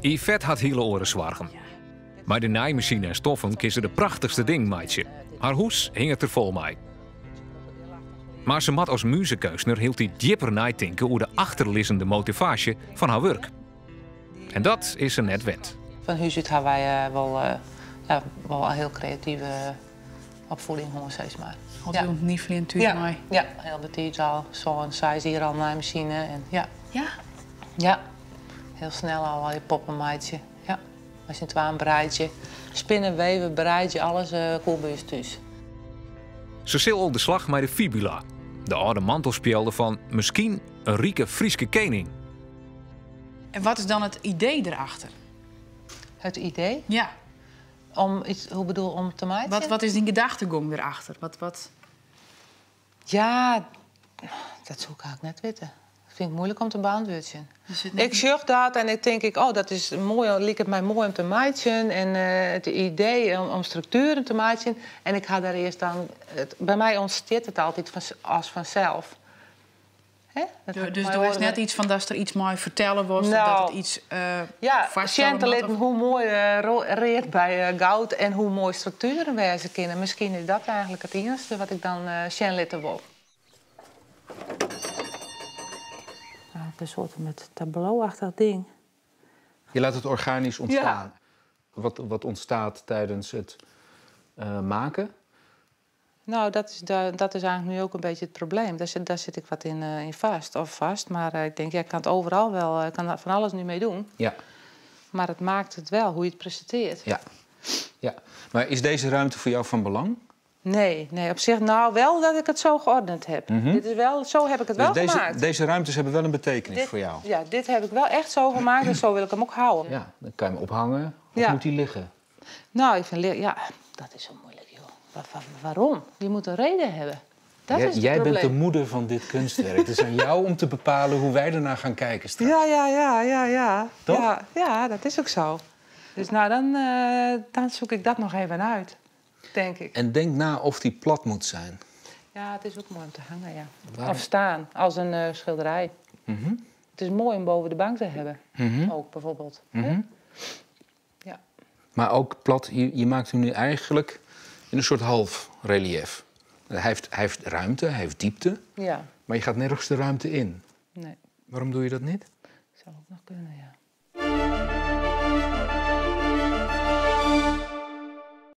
Yvette had hele oren zwargen. Maar de naaimachine en stoffen kiezen de prachtigste ding, meidje. Haar hoes hing het er vol mee. Maar ze mat als muziekkeusner hield die dieper nadenken over de achterliggende motivatie van haar werk. En dat is ze net wend. Van huis uit hebben wij wel een heel creatieve opvoeding, gewoon steeds maar. Had je ook niet vliegen natuurlijk mee? Ja, heel de tijd al. Zo'n size hier al naar de machine. En ja. Ja? Ja. Heel snel al je poppenmaatje. Ja. We zijn twee een breidje. Spinnen, weven, breidje, alles cool bij je thuis. Ze zil op de slag met de fibula. De oude mantelspelde van misschien een rieke Frieske koning. En wat is dan het idee erachter? Het idee? Ja. Om iets, hoe bedoel om te maken? Wat is die gedachtegang erachter? Ja, dat zou ik eigenlijk net weten. Dat vind ik moeilijk om te beantwoorden. Dus Ik zeg dat en ik denk, oh, dat is mooi, lijkt het mij mooi om te maken. En het idee om structuren te maken. En ik ga daar eerst dan... bij mij ontstaat het altijd als vanzelf. Dus er was net iets van dat er iets mooi vertellen was. Nou, dat het iets ja, vaststellen te laten hoe mooi reert bij goud en hoe mooi structuren wijzen kunnen. Misschien is dat eigenlijk het enige wat ik dan laten wil. Een soort met tableauachtig ding. Je laat het organisch ontstaan. Ja. Wat ontstaat tijdens het maken? Nou, dat is eigenlijk nu ook een beetje het probleem. Daar zit ik wat in vast. Maar ik denk, ja, ik kan het overal wel, ik kan van alles nu mee doen. Ja. Maar het maakt het wel, hoe je het presenteert. Ja. Ja. Maar is deze ruimte voor jou van belang? Nee, op zich nou wel dat ik het zo geordend heb. Dit is wel, zo heb ik het dus wel gemaakt. Deze ruimtes hebben wel een betekenis voor jou? Ja, dit heb ik wel echt zo gemaakt en zo wil ik hem ook houden. Ja, dan kan je hem ophangen. Of moet hij liggen? Nou, ik vind, ja, dat is zo moeilijk, joh. Waarom? Je moet een reden hebben. Dat is het jij probleem. bent de moeder van dit kunstwerk. Het is aan jou om te bepalen hoe wij ernaar gaan kijken straks. Ja. Toch? Ja, dat is ook zo. Dus nou, dan zoek ik dat nog even uit. Denk ik. En denk na of die plat moet zijn. Ja, het is ook mooi om te hangen, ja. Waarom? Of staan, als een schilderij. Het is mooi om boven de bank te hebben. Ook, bijvoorbeeld. Ja. Maar ook plat, je maakt hem nu eigenlijk in een soort half relief. Hij heeft ruimte, hij heeft diepte. Ja. Maar je gaat nergens de ruimte in. Nee. Waarom doe je dat niet? Zou ook nog kunnen, ja.